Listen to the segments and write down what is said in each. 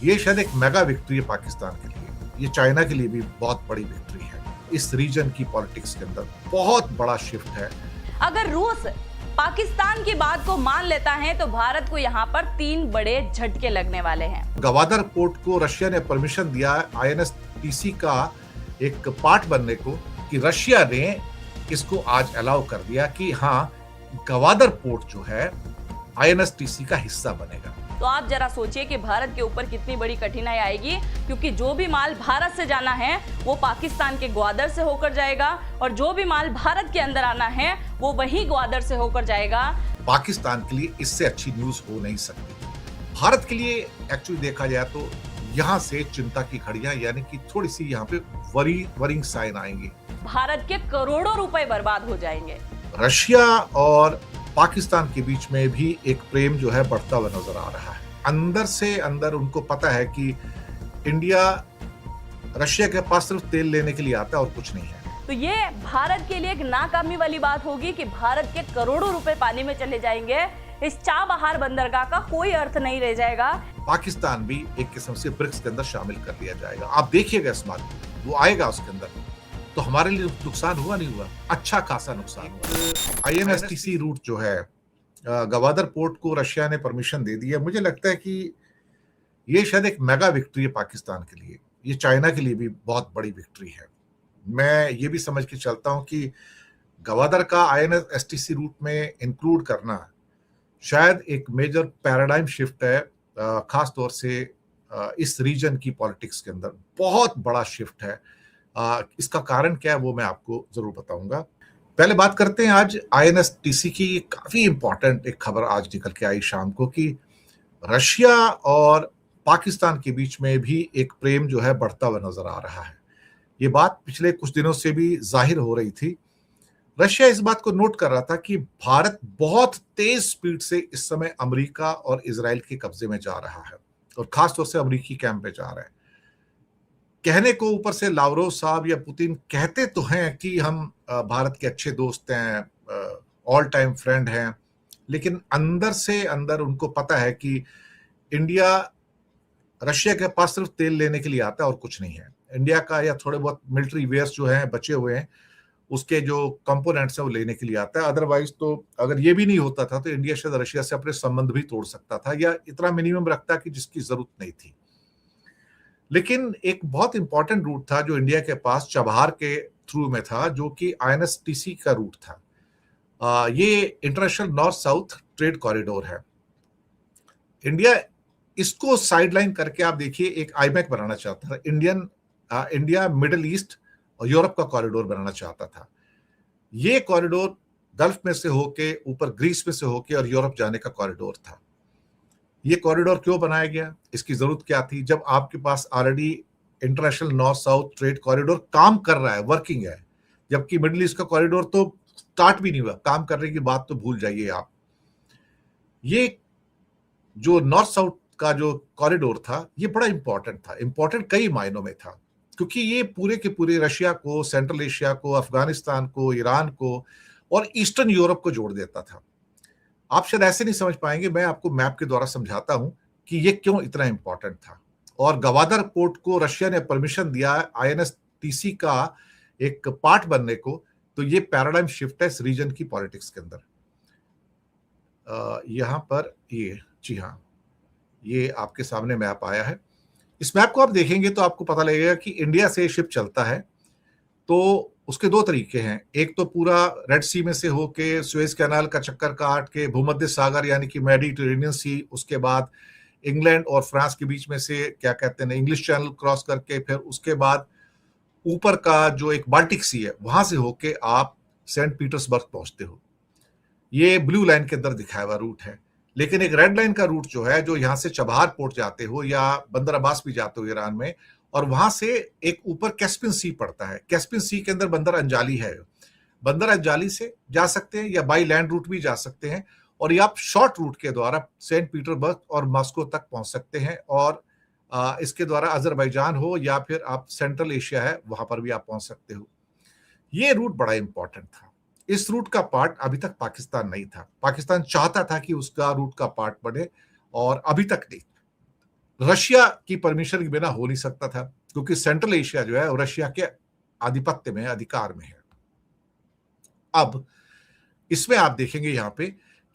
ये शायद एक मेगा विक्ट्री है पाकिस्तान के लिए, ये चाइना के लिए भी बहुत बड़ी विक्ट्री है। इस रीजन की पॉलिटिक्स के अंदर बहुत बड़ा शिफ्ट है। अगर रूस पाकिस्तान की बात को मान लेता है तो भारत को यहाँ पर 3 बड़े झटके लगने वाले हैं। गवादर पोर्ट को रशिया ने परमिशन दिया आईएनएस-टीसी का एक पार्ट बनने को, कि रशिया ने इसको आज अलाउ कर दिया कि हाँ, गवादर पोर्ट जो है आईएनएस-टीसी का हिस्सा बनेगा। तो आप जरा सोचिए कि भारत के ऊपर कितनी बड़ी कठिनाई आएगी, क्योंकि जो भी माल भारत से जाना है वो पाकिस्तान के ग्वादर से होकर जाएगा और जो भी माल भारत के अंदर आना है वो वही ग्वादर से होकर जाएगा। पाकिस्तान के लिए इससे अच्छी न्यूज हो नहीं सकती। भारत के लिए एक्चुअली देखा जाए तो यहाँ से चिंता की घड़ियां, यानी कि थोड़ी सी यहाँ पे वरिंग साइन आएंगे। भारत के करोड़ों रुपए बर्बाद हो जाएंगे। रशिया और पाकिस्तान के बीच में भी एक प्रेम जो है बढ़ता हुआ नजर आ रहा है। अंदर से अंदर उनको पता है कि इंडिया रशिया के पास सिर्फ तेल लेने के लिए आता है और कुछ नहीं है। तो ये भारत के लिए एक नाकामी वाली बात होगी कि भारत के करोड़ों रुपए पानी में चले जाएंगे। इस चाबहार बंदरगाह का कोई अर्थ नहीं रह जाएगा। पाकिस्तान भी एक किस्म से ब्रिक्स के अंदर शामिल कर लिया जाएगा। आप देखिएगा इस बात, वो आएगा उसके अंदर, तो हमारे लिए नुकसान हुआ नहीं हुआ, अच्छा खासा नुकसान हुआ। आईएनएस-टीसी रूट जो है, गवादर पोर्ट को रशिया ने परमिशन दे दी है। मुझे लगता है कि ये शायद एक मेगा विक्ट्री है पाकिस्तान के लिए, ये चाइना के लिए भी बहुत बड़ी विक्ट्री है। मैं ये भी समझ के चलता हूं कि गवादर का आईएनएस-टीसी रूट में इंक्लूड करना शायद एक मेजर पैराडाइम शिफ्ट है, खास तौर से इस रीजन की पॉलिटिक्स के अंदर बहुत बड़ा शिफ्ट है। इसका कारण क्या है वो मैं आपको जरूर बताऊंगा। पहले बात करते हैं आज आईएनएस-टीसी की। काफी इंपॉर्टेंट एक खबर आज निकल के आई शाम को कि रशिया और पाकिस्तान के बीच में भी एक प्रेम जो है बढ़ता हुआ नजर आ रहा है। ये बात पिछले कुछ दिनों से भी जाहिर हो रही थी। रशिया इस बात को नोट कर रहा था कि भारत बहुत तेज स्पीड से इस समय अमेरिका और इजराइल के कब्जे में जा रहा है और खास तौर से अमेरिकी कैंप पे जा रहा है। कहने को ऊपर से लावरोव साहब या पुतिन कहते तो हैं कि हम भारत के अच्छे दोस्त हैं, ऑल टाइम फ्रेंड हैं, लेकिन अंदर से अंदर उनको पता है कि इंडिया रशिया के पास सिर्फ तेल लेने के लिए आता है और कुछ नहीं है। इंडिया का या थोड़े बहुत मिलिट्री वेयर्स जो हैं बचे हुए हैं, उसके जो कंपोनेंट्स हैं वो लेने के लिए आता है। अदरवाइज तो अगर ये भी नहीं होता था तो इंडिया शायद रशिया से अपने संबंध भी तोड़ सकता था या इतना मिनिमम रखता कि जिसकी जरूरत नहीं थी। लेकिन एक बहुत इंपॉर्टेंट रूट था जो इंडिया के पास चबहार के थ्रू में था, जो कि आईएनएस-टीसी का रूट था। ये international north south trade corridor है। इंडिया इसको साइडलाइन करके आप देखिए एक आईमैक बनाना चाहता था। इंडिया मिडिल ईस्ट और यूरोप का कॉरिडोर बनाना चाहता था। ये कॉरिडोर गल्फ में से होके ऊपर ग्रीस में से होके और यूरोप जाने का कॉरिडोर था। ये कॉरिडोर क्यों बनाया गया, इसकी जरूरत क्या थी, जब आपके पास already international north south trade corridor काम कर रहा है, वर्किंग है, जबकि मिडिल ईस्ट का कॉरिडोर तो स्टार्ट भी नहीं हुआ। काम करने की बात तो भूल जाइए आप। ये जो नॉर्थ साउथ का जो कॉरिडोर था ये बड़ा इंपॉर्टेंट था, इंपॉर्टेंट कई मायनों में था, क्योंकि ये पूरे के पूरे रशिया को, सेंट्रल एशिया को, अफगानिस्तान को, ईरान को और ईस्टर्न यूरोप को जोड़ देता था। आप शायद ऐसे नहीं समझ पाएंगे, मैं आपको मैप के द्वारा समझाता हूं कि ये क्यों इतना इंपॉर्टेंट था। और गवादर पोर्ट को रशिया ने परमिशन दिया आईएनएस-टीसी का एक पार्ट बनने को, तो ये पैराडाइम शिफ्ट है इस रीजन की पॉलिटिक्स के अंदर। यहां पर ये, जी हाँ, ये आपके सामने मैप आया है। इस मैप को आप देखेंगे तो आपको पता लगेगा कि इंडिया से शिप चलता है तो उसके दो तरीके हैं। एक तो पूरा रेड सी में से होके सुएज कैनाल का चक्कर काट के भूमध्य सागर यानी कि मेडिटेरेनियन सी, उसके बाद इंग्लैंड और फ्रांस के बीच में से क्या कहते हैं इंग्लिश चैनल क्रॉस करके, फिर उसके बाद ऊपर का जो एक बाल्टिक सी है वहां से होके आप सेंट पीटर्सबर्ग पहुंचते हो। ये ब्लू लाइन के अंदर दिखाया हुआ रूट है। लेकिन एक रेड लाइन का रूट जो है, जो यहाँ से चबहार पोर्ट जाते हो या बंदर अब्बास भी जाते हो ईरान में, और वहां से एक ऊपर कैस्पियन सी पड़ता है। कैस्पियन सी के अंदर बंदर अंजाली है। बंदर अंजाली से जा सकते हैं या बाई लैंड रूट भी जा सकते हैं, और ये आप शॉर्ट रूट के द्वारा सेंट पीटर्सबर्ग और मॉस्को तक पहुंच सकते हैं, और इसके द्वारा अजरबैजान हो या फिर आप सेंट्रल एशिया है वहां पर भी आप पहुंच सकते हो। ये रूट बड़ा इंपॉर्टेंट था। इस रूट का पार्ट अभी तक पाकिस्तान नहीं था। पाकिस्तान चाहता था कि उसका रूट का पार्ट बने और अभी तक नहीं। रशिया की परमिशन के बिना हो नहीं सकता था, क्योंकि सेंट्रल एशिया जो है वो रशिया के आधिपत्य में, अधिकार में है। अब इसमें आप देखेंगे यहां पे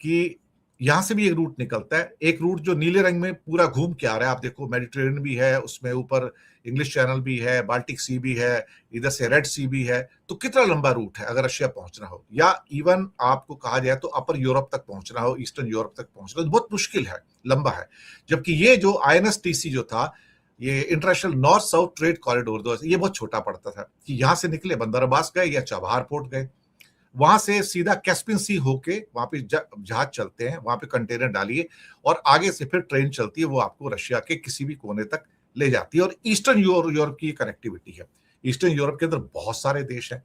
कि यहां से भी एक रूट निकलता है, एक रूट जो नीले रंग में पूरा घूम के आ रहा है। आप देखो मेडिटेरेनियन भी है, उसमें ऊपर इंग्लिश चैनल भी है, बाल्टिक सी भी है, इधर से रेड सी भी है। तो कितना लंबा रूट है अगर रशिया पहुंचना हो, या इवन आपको कहा जाए तो अपर यूरोप तक पहुंचना हो, ईस्टर्न यूरोप तक पहुंचना हो, तो बहुत मुश्किल है, लंबा है। जबकि ये जो INSTC जो था, ये international north south trade corridor, ये बहुत छोटा पड़ता था कि यहां से निकले बंदर अब्बास गए या चाबहार पोर्ट गए, वहां से सीधा कैस्पियन सी होके वहां पे जहाज चलते हैं, वहां पे कंटेनर डालिए और आगे से फिर ट्रेन चलती है, वो आपको रशिया के किसी भी कोने तक ले जाती है। और ईस्टर्न यूरोप की कनेक्टिविटी है। ईस्टर्न यूरोप के अंदर बहुत सारे देश हैं,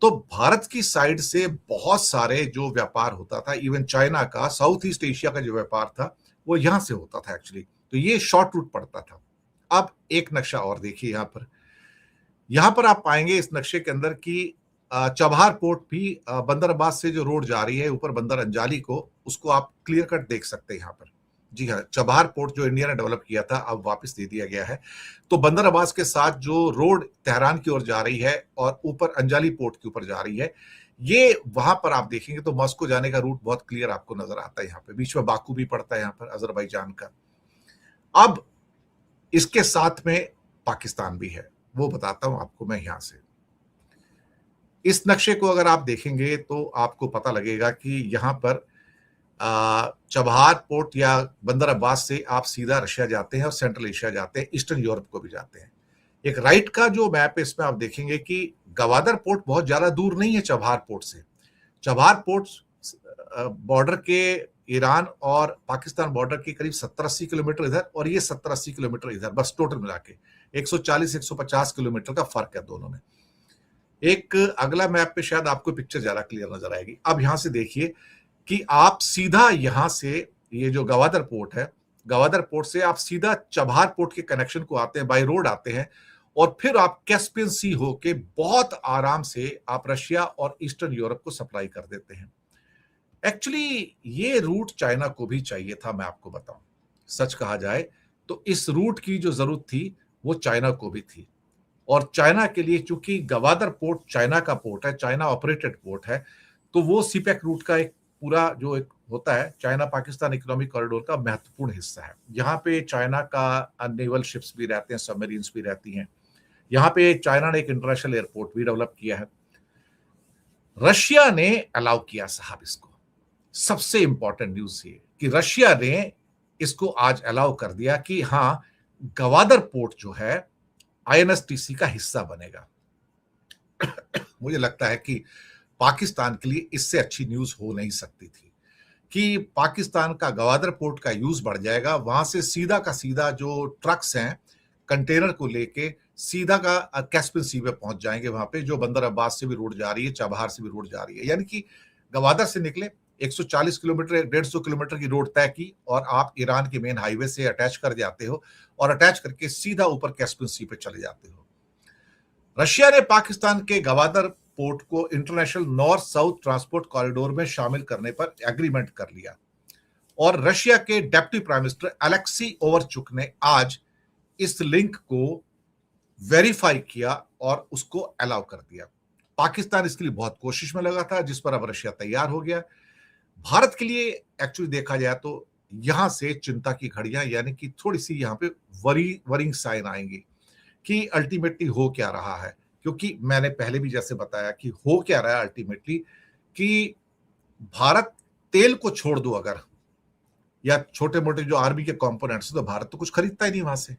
तो भारत की साइड से बहुत सारे जो व्यापार होता था, इवन चाइना का, साउथ ईस्ट एशिया का जो व्यापार था, वो यहां से होता था एक्चुअली। तो ये शॉर्ट रूट पड़ता था। अब एक नक्शा और देखिए यहां पर आप पाएंगे इस नक्शे के अंदर कि चबहार पोर्ट भी बंदर अब्बास से जो रोड जा रही है ऊपर बंदर अंजाली को, उसको आप क्लियर कट देख सकते हैं यहाँ पर। जी हाँ, चबहार पोर्ट जो इंडिया ने डेवलप किया था अब वापस दे दिया गया है। तो बंदर अब्बास के साथ जो रोड तेहरान की ओर जा रही है और ऊपर अंजाली पोर्ट के ऊपर जा रही है, ये वहां पर आप देखेंगे तो मॉस्को जाने का रूट बहुत क्लियर आपको नजर आता है। यहाँ पे बीच में बाकू भी पड़ता है, यहाँ पर अजरबैजान का। अब इसके साथ में पाकिस्तान भी है, वो बताता हूं आपको मैं यहां से। इस नक्शे को अगर आप देखेंगे तो आपको पता लगेगा कि यहाँ पर चबहार पोर्ट या बंदर अब्बास से आप सीधा रशिया जाते हैं और सेंट्रल एशिया जाते हैं, ईस्टर्न यूरोप को भी जाते हैं। एक राइट का जो मैप है इसमें आप देखेंगे कि गवादर पोर्ट बहुत ज्यादा दूर नहीं है चबहार पोर्ट से। चबहार पोर्ट बॉर्डर के ईरान और पाकिस्तान बॉर्डर के करीब 70-80 किलोमीटर इधर और ये 70-80 किलोमीटर इधर, बस टोटल मिला के 140-150 किलोमीटर का फर्क है दोनों में। एक अगला मैप पे शायद आपको पिक्चर ज्यादा क्लियर नजर आएगी। अब यहां से देखिए कि आप सीधा यहां से, ये जो गवादर पोर्ट है, गवादर पोर्ट से आप सीधा चबहार पोर्ट के कनेक्शन को आते हैं, बाय रोड आते हैं, और फिर आप कैस्पियन सी होके बहुत आराम से आप रशिया और ईस्टर्न यूरोप को सप्लाई कर देते हैं। एक्चुअली ये रूट चाइना को भी चाहिए था, मैं आपको बताऊं, सच कहा जाए तो इस रूट की जो जरूरत थी वो चाइना को भी थी। और चाइना के लिए, चूंकि गवादर पोर्ट चाइना का पोर्ट है, चाइना ऑपरेटेड पोर्ट है, तो वो सीपैक रूट का एक पूरा जो एक होता है चाइना पाकिस्तान इकोनॉमिक कॉरिडोर का महत्वपूर्ण हिस्सा है। यहाँ पे चाइना का नेवल शिप्स भी रहते हैं, सबमरीन्स भी रहती हैं। यहाँ पे चाइना ने एक इंटरनेशनल एयरपोर्ट भी डेवलप किया है। रशिया ने अलाउ किया साहब इसको। सबसे इंपॉर्टेंट न्यूज ये कि रशिया ने इसको आज अलाउ कर दिया कि हाँ, गवादर पोर्ट जो है INSTC का हिस्सा बनेगा। मुझे लगता है कि पाकिस्तान के लिए इससे अच्छी न्यूज हो नहीं सकती थी कि पाकिस्तान का गवादर पोर्ट का यूज बढ़ जाएगा। वहां से सीधा का सीधा जो ट्रक्स हैं कंटेनर को लेके सीधा का कैस्पियन सी पे पहुंच जाएंगे, वहां पे जो बंदर अब्बास से भी रोड जा रही है, चबहार से भी रोड जा रही है। यानी कि गवादर से निकले 140 किलोमीटर 150 किलोमीटर की रोड तय की और आप ईरान के मेन हाईवे से अटैच कर जाते हो और अटैच करके सीधा ऊपर कैस्पियन सी पे चले जाते हो। रशिया ने पाकिस्तान के गवादर पोर्ट को international north south transport corridor में शामिल करने पर एग्रीमेंट कर लिया और रशिया के डिप्टी प्राइम मिनिस्टर अलेक्सी ओवरचुक ने आज इस लिंक को वेरीफाई किया और उसको अलाउ कर दिया। पाकिस्तान इसके लिए बहुत कोशिश में लगा था, जिस पर अब रशिया तैयार हो गया। भारत के लिए एक्चुअली देखा जाए तो यहां से चिंता की घड़ियां, यानी कि थोड़ी सी यहां पे वरिंग साइन आएंगी कि अल्टीमेटली हो क्या रहा है। क्योंकि मैंने पहले भी जैसे बताया कि हो क्या रहा है अल्टीमेटली, कि भारत तेल को छोड़ दो अगर, या छोटे मोटे जो आर्मी के कंपोनेंट्स, तो भारत तो कुछ खरीदता ही नहीं वहां से।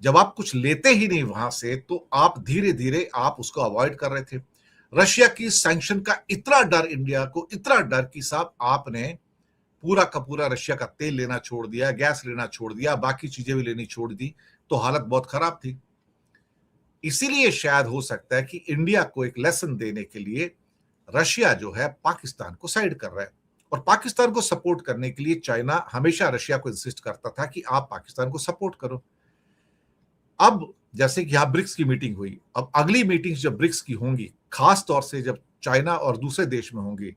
जब आप कुछ लेते ही नहीं वहां से, तो आप धीरे धीरे आप उसको अवॉइड कर रहे थे। रशिया की सैंक्शन का इतना डर इंडिया को, इतना डर कि साहब आपने पूरा का पूरा रशिया का तेल लेना छोड़ दिया, गैस लेना छोड़ दिया, बाकी चीजें भी लेनी छोड़ दी, तो हालत बहुत खराब थी। इसीलिए शायद हो सकता है कि इंडिया को एक लेसन देने के लिए रशिया जो है पाकिस्तान को साइड कर रहा है। और पाकिस्तान को सपोर्ट करने के लिए चाइना हमेशा रशिया को इंसिस्ट करता था कि आप पाकिस्तान को सपोर्ट करो। अब जैसे कि यहां ब्रिक्स की मीटिंग हुई, अब अगली मीटिंग जब ब्रिक्स की होंगी, खास तौर से जब चाइना और दूसरे देश में होंगी,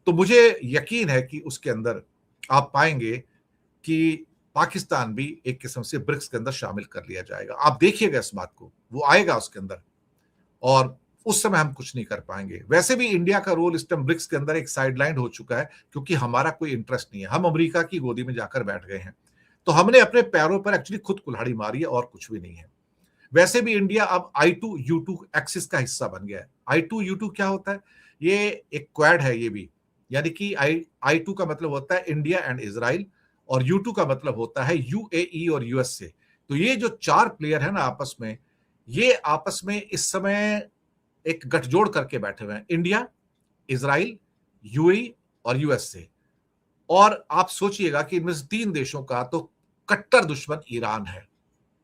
तो मुझे यकीन है कि उसके अंदर आप पाएंगे कि पाकिस्तान भी एक किस्म से ब्रिक्स के अंदर शामिल कर लिया जाएगा। आप देखिएगा इस बात को, वो आएगा उसके अंदर, और उस समय हम कुछ नहीं कर पाएंगे। वैसे भी इंडिया का रोल इस टाइम ब्रिक्स के अंदर एक साइडलाइन हो चुका है, क्योंकि हमारा कोई इंटरेस्ट नहीं है। हम अमेरिका की गोदी में जाकर बैठ गए हैं, तो हमने अपने पैरों पर एक्चुअली खुद कुल्हाड़ी मारी है और कुछ भी नहीं है। वैसे भी इंडिया अब I2U2 एक्सिस का हिस्सा बन गया है। I2U2 क्या होता है? ये एक क्वाड है ये भी, यानी कि I2 का मतलब होता है इंडिया एंड इजराइल, और U2 का मतलब होता है UAE और USA। तो ये जो 4 प्लेयर है ना आपस में, ये आपस में इस समय एक गठजोड़ करके बैठे हुए हैं, इंडिया, इजराइल, UAE और USA। और आप सोचिएगा कि इनमें से 3 देशों का तो कट्टर दुश्मन ईरान है।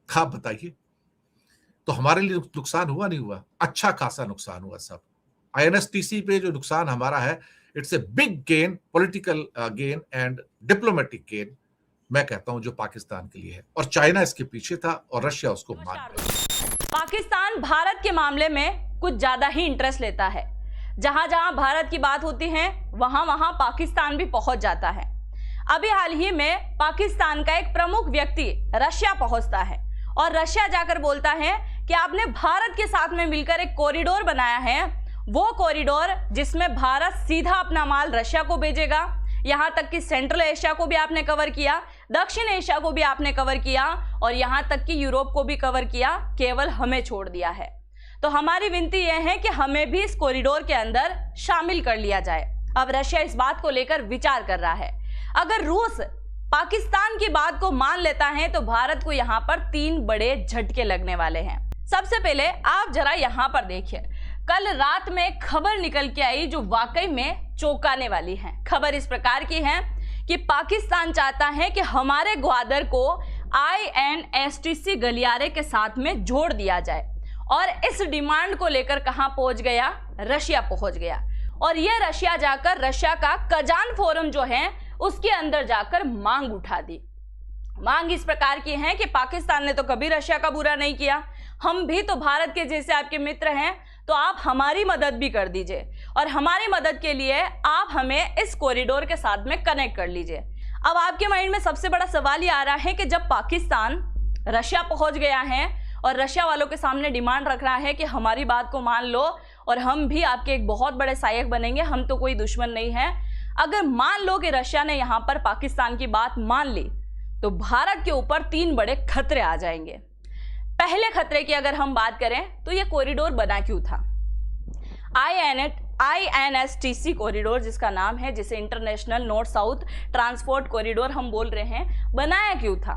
आप बताइए, तो हमारे लिए नुकसान हुआ नहीं हुआ? अच्छा खासा नुकसान हुआ सब। INSTC पे जो नुकसान हमारा है, it's a big gain, political gain and diplomatic gain, मैं कहता हूं, जो पाकिस्तान के लिए है। और चाइना इसके पीछे था और रशिया उसको मान गया। पाकिस्तान भारत के मामले में कुछ ज्यादा ही इंटरेस्ट लेता है। जहां जहां भारत की बात होती है वहां वहां पाकिस्तान भी पहुंच जाता है। अभी हाल ही में पाकिस्तान का एक प्रमुख व्यक्ति रशिया पहुंचता है और रशिया जाकर बोलता है कि आपने भारत के साथ में मिलकर एक कॉरिडोर बनाया है, वो कॉरिडोर जिसमें भारत सीधा अपना माल रशिया को भेजेगा। यहां तक कि सेंट्रल एशिया को भी आपने कवर किया, दक्षिण एशिया को भी आपने कवर किया, और यहां तक कि यूरोप को भी कवर किया, केवल हमें छोड़ दिया है। तो हमारी विनती यह है कि हमें भी इस कॉरिडोर के अंदर शामिल कर लिया जाए। अब रशिया इस बात को लेकर विचार कर रहा है। अगर रूस पाकिस्तान की बात को मान लेता है तो भारत को यहाँ पर 3 बड़े झटके लगने वाले हैं। सबसे पहले आप जरा यहाँ पर देखिए, कल रात में एक खबर निकल के आई जो वाकई में चौंकाने वाली है। खबर इस प्रकार की है कि पाकिस्तान चाहता है कि हमारे ग्वादर को INSTC गलियारे के साथ में जोड़ दिया जाए, और इस डिमांड को लेकर कहां पहुंच गया? रशिया पहुंच गया। और यह रशिया जाकर रशिया का कजान फोरम जो है उसके अंदर जाकर मांग उठा दी। मांग इस प्रकार की है कि पाकिस्तान ने तो कभी रशिया का बुरा नहीं किया, हम भी तो भारत के जैसे आपके मित्र हैं, तो आप हमारी मदद भी कर दीजिए, और हमारी मदद के लिए आप हमें इस कॉरिडोर के साथ में कनेक्ट कर लीजिए। अब आपके माइंड में सबसे बड़ा सवाल ये आ रहा है कि जब पाकिस्तान रशिया पहुंच गया है और रशिया वालों के सामने डिमांड रख रहा है कि हमारी बात को मान लो और हम भी आपके एक बहुत बड़े सहायक बनेंगे, हम तो कोई दुश्मन नहीं है। अगर मान लो कि रशिया ने यहां पर पाकिस्तान की बात मान ली तो भारत के ऊपर 3 बड़े खतरे आ जाएंगे। पहले खतरे की अगर हम बात करें तो यह कॉरिडोर बना क्यों था? INSTC कॉरिडोर जिसका नाम है, जिसे international north south transport corridor हम बोल रहे हैं, बनाया क्यों था?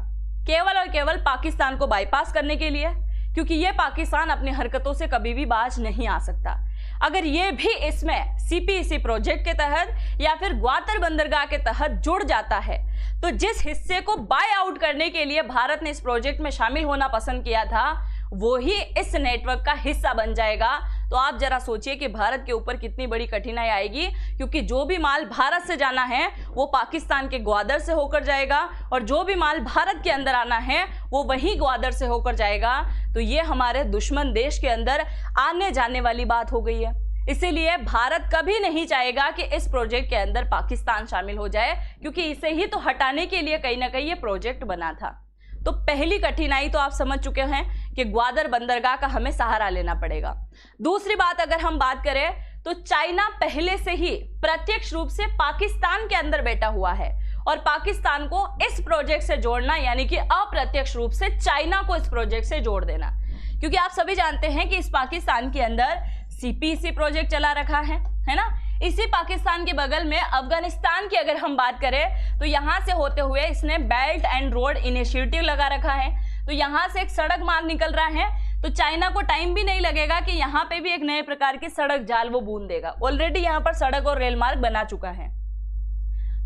केवल और केवल पाकिस्तान को बाईपास करने के लिए, क्योंकि यह पाकिस्तान अपनी हरकतों से कभी भी बाज नहीं आ सकता। अगर ये भी इसमें CPEC प्रोजेक्ट के तहत या फिर ग्वादर बंदरगाह के तहत जुड़ जाता है तो जिस हिस्से को बाय आउट करने के लिए भारत ने इस प्रोजेक्ट में शामिल होना पसंद किया था वो ही इस नेटवर्क का हिस्सा बन जाएगा। तो आप जरा सोचिए कि भारत के ऊपर कितनी बड़ी कठिनाई आएगी, क्योंकि जो भी माल भारत से जाना है वो पाकिस्तान के ग्वादर से होकर जाएगा, और जो भी माल भारत के अंदर आना है वो वही ग्वादर से होकर जाएगा। तो ये हमारे दुश्मन देश के अंदर आने जाने वाली बात हो गई है। इसीलिए भारत कभी नहीं चाहेगा कि इस प्रोजेक्ट के अंदर पाकिस्तान शामिल हो जाए, क्योंकि इसे ही तो हटाने के लिए कहीं ना कहीं ये प्रोजेक्ट बना था। तो पहली कठिनाई तो आप समझ चुके हैं कि ग्वादर बंदरगाह का हमें सहारा लेना पड़ेगा। दूसरी बात अगर हम बात करें तो चाइना पहले से ही प्रत्यक्ष रूप से पाकिस्तान के अंदर बैठा हुआ है, और पाकिस्तान को इस प्रोजेक्ट से जोड़ना यानी कि अप्रत्यक्ष रूप से चाइना को इस प्रोजेक्ट से जोड़ देना, क्योंकि आप सभी जानते हैं कि इस पाकिस्तान के अंदर CPEC प्रोजेक्ट चला रखा है ना। इसी पाकिस्तान के बगल में अफगानिस्तान की अगर हम बात करें तो यहां से होते हुए इसने बेल्ट एंड रोड इनिशिएटिव लगा रखा है। तो यहां से एक सड़क मार्ग निकल रहा है, तो चाइना को टाइम भी नहीं लगेगा कि यहां पे भी एक नए प्रकार की सड़क जाल वो बूंद देगा। ऑलरेडी यहां पर सड़क और रेल मार्ग बना चुका है।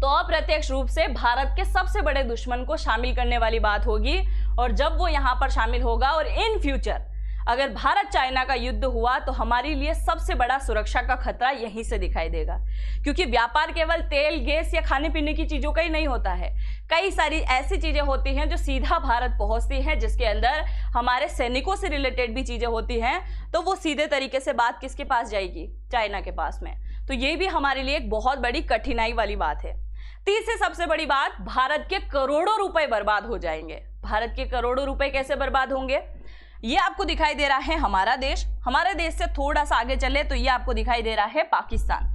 तो अप्रत्यक्ष रूप से भारत के सबसे बड़े दुश्मन को शामिल करने वाली बात होगी, और जब वो यहां पर शामिल होगा और इन फ्यूचर अगर भारत चाइना का युद्ध हुआ तो हमारे लिए सबसे बड़ा सुरक्षा का खतरा यहीं से दिखाई देगा, क्योंकि व्यापार केवल तेल गैस या खाने पीने की चीजों का ही नहीं होता है। कई सारी ऐसी चीजें होती हैं जो सीधा भारत पहुंचती हैं, जिसके अंदर हमारे सैनिकों से रिलेटेड भी चीजें होती हैं। तो वो सीधे तरीके से बात किसके पास जाएगी? चाइना के पास में। तो ये भी हमारे लिए एक बहुत बड़ी कठिनाई वाली बात है। तीसरी सबसे बड़ी बात, भारत के करोड़ों रुपए बर्बाद हो जाएंगे। भारत के करोड़ों रुपए कैसे बर्बाद होंगे? ये आपको दिखाई दे रहा है हमारा देश। हमारे देश से थोड़ा सा आगे चले तो ये आपको दिखाई दे रहा है पाकिस्तान।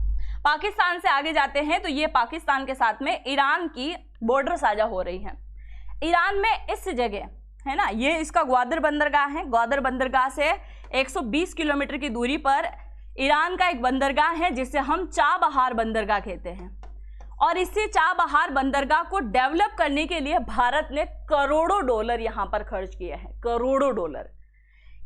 पाकिस्तान से आगे जाते हैं तो ये पाकिस्तान के साथ में ईरान की बॉर्डर साझा हो रही है। ईरान में इस जगह है ना, ये इसका ग्वादर बंदरगाह है। ग्वादर बंदरगाह से 120 किलोमीटर की दूरी पर ईरान का एक बंदरगाह है जिसे हम चाबहार बंदरगाह कहते हैं। और इसी चाबहार बंदरगाह को डेवलप करने के लिए भारत ने करोड़ों डॉलर यहां पर खर्च किए हैं। करोड़ों डॉलर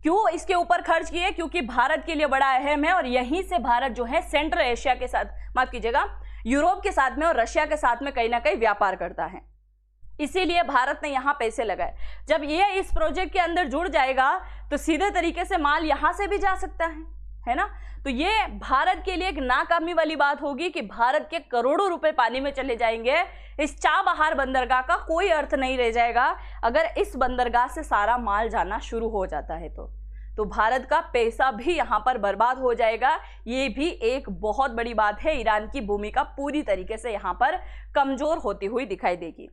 क्यों इसके ऊपर खर्च किए? क्योंकि भारत के लिए बड़ा अहम है और यहीं से भारत जो है सेंट्रल एशिया के साथ, माफ कीजिएगा, यूरोप के साथ में और रशिया के साथ में कहीं ना कहीं व्यापार करता है। इसीलिए भारत ने यहां पैसे लगाए। जब ये इस प्रोजेक्ट के अंदर जुड़ जाएगा तो सीधे तरीके से माल यहां से भी जा सकता है ना। तो ये भारत के लिए एक नाकामी वाली बात होगी कि भारत के करोड़ों रुपए पानी में चले जाएंगे। इस चाबहार बंदरगाह का कोई अर्थ नहीं रह जाएगा अगर इस बंदरगाह से सारा माल जाना शुरू हो जाता है तो भारत का पैसा भी यहाँ पर बर्बाद हो जाएगा। ये भी एक बहुत बड़ी बात है। ईरान की भूमिका पूरी तरीके से यहाँ पर कमजोर होती हुई दिखाई देगी।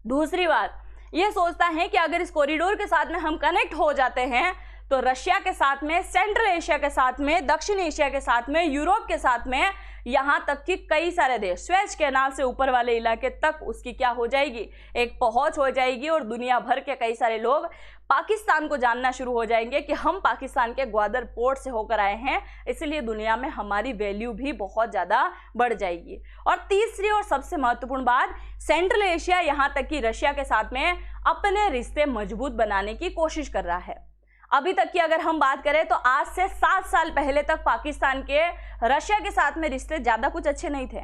दूसरी बात, ये सोचता है कि अगर इस कॉरिडोर के साथ में हम कनेक्ट हो जाते हैं तो रशिया के साथ में, सेंट्रल एशिया के साथ में, दक्षिण एशिया के साथ में, यूरोप के साथ में, यहाँ तक कि कई सारे देश, स्वेज कैनाल से ऊपर वाले इलाके तक उसकी क्या हो जाएगी, एक पहुंच हो जाएगी। और दुनिया भर के कई सारे लोग पाकिस्तान को जानना शुरू हो जाएंगे कि हम पाकिस्तान के ग्वादर पोर्ट से होकर आए हैं, इसलिए दुनिया में हमारी वैल्यू भी बहुत ज़्यादा बढ़ जाएगी। और तीसरी और सबसे महत्वपूर्ण बात, सेंट्रल एशिया यहाँ तक कि रशिया के साथ में अपने रिश्ते मजबूत बनाने की कोशिश कर रहा है। अभी तक की अगर हम बात करें तो आज से 7 साल पहले तक पाकिस्तान के रशिया के साथ में रिश्ते ज़्यादा कुछ अच्छे नहीं थे।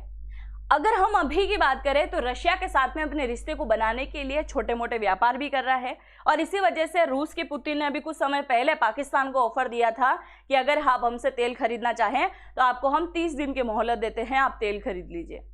अगर हम अभी की बात करें तो रशिया के साथ में अपने रिश्ते को बनाने के लिए छोटे मोटे व्यापार भी कर रहा है। और इसी वजह से रूस के पुतिन ने अभी कुछ समय पहले पाकिस्तान को ऑफर दिया था कि अगर आप हमसे तेल खरीदना चाहें तो आपको हम 30 दिन की मोहलत देते हैं, आप तेल खरीद लीजिए।